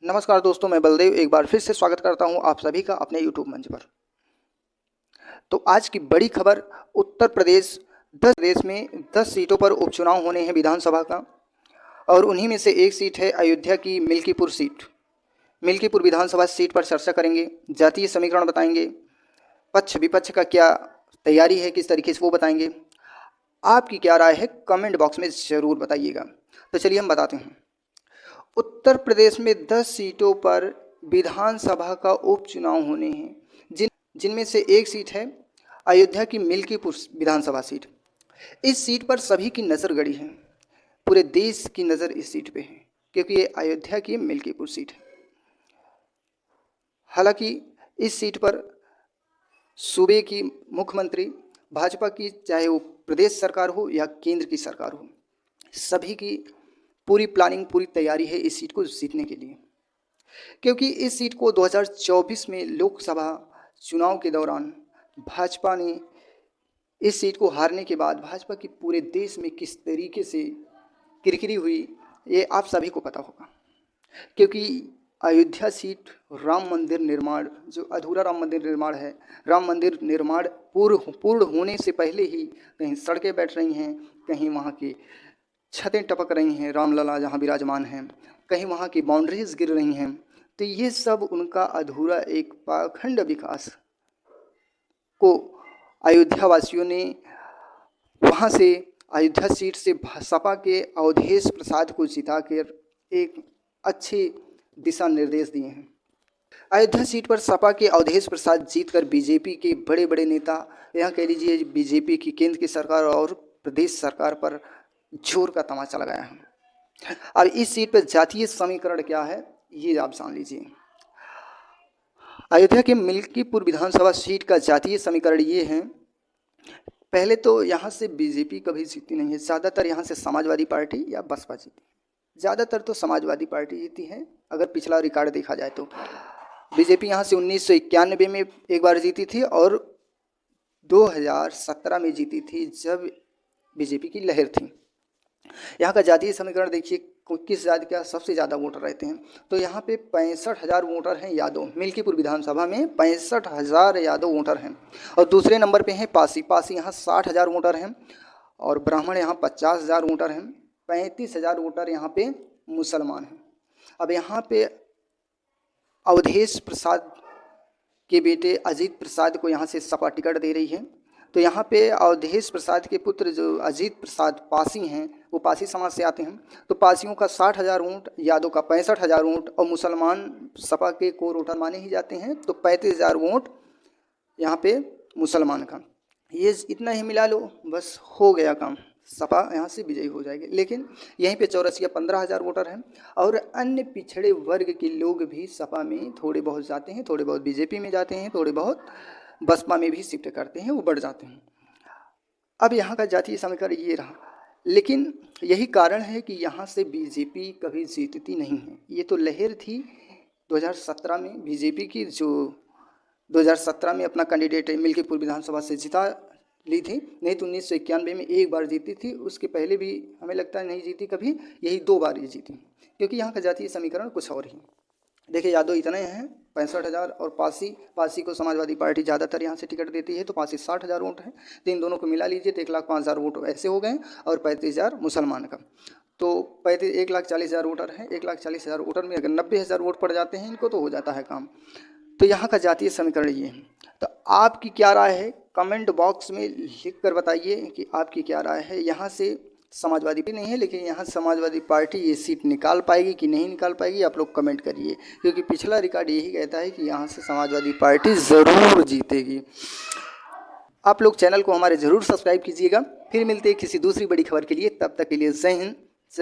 नमस्कार दोस्तों, मैं बलदेव एक बार फिर से स्वागत करता हूं आप सभी का अपने यूट्यूब मंच पर। तो आज की बड़ी खबर, उत्तर प्रदेश 10 में 10 सीटों पर उपचुनाव होने हैं विधानसभा का, और उन्हीं में से एक सीट है अयोध्या की मिल्कीपुर सीट। मिल्कीपुर विधानसभा सीट पर चर्चा करेंगे, जातीय समीकरण बताएंगे, पक्ष विपक्ष का क्या तैयारी है, किस तरीके से वो बताएंगे। आपकी क्या राय है कमेंट बॉक्स में ज़रूर बताइएगा। तो चलिए हम बताते हैं। उत्तर प्रदेश में 10 सीटों पर विधानसभा का उपचुनाव होने हैं, जिनमें से एक सीट है अयोध्या की मिल्कीपुर विधानसभा सीट। इस सीट पर सभी की नज़र गड़ी है, पूरे देश की नज़र इस सीट पे है, क्योंकि ये अयोध्या की मिल्कीपुर सीट है। हालांकि इस सीट पर सूबे की मुख्यमंत्री भाजपा की, चाहे वो प्रदेश सरकार हो या केंद्र की सरकार हो, सभी की पूरी प्लानिंग, पूरी तैयारी है इस सीट को जीतने के लिए। क्योंकि इस सीट को 2024 में लोकसभा चुनाव के दौरान भाजपा ने इस सीट को हारने के बाद भाजपा की पूरे देश में किस तरीके से किरकिरी हुई, ये आप सभी को पता होगा। क्योंकि अयोध्या सीट राम मंदिर निर्माण, जो अधूरा राम मंदिर निर्माण है, राम मंदिर निर्माण पूर्ण होने से पहले ही कहीं सड़कें बैठ रही हैं, कहीं वहाँ की छतें टपक रही हैं, रामलला जहाँ विराजमान हैं, कहीं वहाँ की बाउंड्रीज गिर रही हैं। तो ये सब उनका अधूरा एक पाखंड विकास को अयोध्या वासियों ने वहाँ से, अयोध्या सीट से सपा के अवधेश प्रसाद को जिताकर एक अच्छे दिशा निर्देश दिए हैं। अयोध्या सीट पर सपा के अवधेश प्रसाद जीतकर बीजेपी के बड़े बड़े नेता, यहाँ कह लीजिए बीजेपी की केंद्र की सरकार और प्रदेश सरकार पर जोर का तमाचा लगाया है। अब इस सीट पर जातीय समीकरण क्या है ये आप जान लीजिए। अयोध्या के मिल्कीपुर विधानसभा सीट का जातीय समीकरण ये है, पहले तो यहाँ से बीजेपी कभी जीती नहीं है, ज़्यादातर यहाँ से समाजवादी पार्टी या बसपा जीती, ज़्यादातर तो समाजवादी पार्टी जीती है। अगर पिछला रिकॉर्ड देखा जाए तो बीजेपी यहाँ से 1991 में एक बार जीती थी और 2017 में जीती थी, जब बीजेपी की लहर थी। यहाँ का जातीय समीकरण देखिए, किस जाति का सबसे ज़्यादा वोटर रहते हैं, तो यहाँ पे 65,000 वोटर हैं यादव। मिल्कीपुर विधानसभा में 65,000 यादव वोटर हैं। और दूसरे नंबर पे हैं पासी यहाँ 60,000 वोटर हैं, और ब्राह्मण यहाँ 50,000 वोटर हैं। 35,000 वोटर यहाँ पे मुसलमान हैं। अब यहाँ पे अवधेश प्रसाद के बेटे अजीत प्रसाद को यहाँ से सपा टिकट दे रही है। तो यहाँ पे अवधेश प्रसाद के पुत्र जो अजीत प्रसाद पासी हैं, वो पासी समाज से आते हैं। तो पासियों का 60,000 वोट, यादव का 65,000 वोट, और मुसलमान सपा के कोर वोटर माने ही जाते हैं, तो 35,000 वोट यहाँ पे मुसलमान का। ये इतना ही मिला लो, बस हो गया काम, सपा यहाँ से विजयी हो जाएगी। लेकिन यहीं पे चौरसिया 15,000 वोटर हैं, और अन्य पिछड़े वर्ग के लोग भी सपा में थोड़े बहुत जाते हैं, थोड़े बहुत बीजेपी में जाते हैं, थोड़े बहुत बसपा में भी शिफ्ट करते हैं, वो बढ़ जाते हैं। अब यहाँ का जातीय समीकरण ये रहा, लेकिन यही कारण है कि यहाँ से बीजेपी कभी जीतती नहीं है। ये तो लहर थी 2017 में बीजेपी की, जो 2017 में अपना कैंडिडेट मिल्कीपुर विधानसभा से जिता ली थी, नहीं तो 1991 में एक बार जीती थी, उसके पहले भी हमें लगता है नहीं जीती कभी, यही 2 बार ये जीती। क्योंकि यहाँ का जातीय समीकरण कुछ और ही। देखिए यादव इतने हैं 65,000, और पासी को समाजवादी पार्टी ज़्यादातर यहाँ से टिकट देती है, तो पासी 60,000 वोट है। तो इन दोनों को मिला लीजिए तो 1,05,000 वोट ऐसे हो गए, और 35,000 मुसलमान का, तो 1,40,000 वोटर हैं। 1,40,000 वोटर में अगर 90,000 वोट पड़ जाते हैं इनको, तो हो जाता है काम। तो यहाँ का जातीय समीकरण ये है। तो आपकी क्या राय है कमेंट बॉक्स में लिख कर बताइए कि आपकी क्या राय है। यहाँ से समाजवादी भी नहीं है, लेकिन यहाँ समाजवादी पार्टी ये सीट निकाल पाएगी कि नहीं निकाल पाएगी, आप लोग कमेंट करिए। क्योंकि पिछला रिकॉर्ड यही कहता है कि यहाँ से समाजवादी पार्टी ज़रूर जीतेगी। आप लोग चैनल को हमारे ज़रूर सब्सक्राइब कीजिएगा। फिर मिलते हैं किसी दूसरी बड़ी खबर के लिए, तब तक के लिए जय हिंद।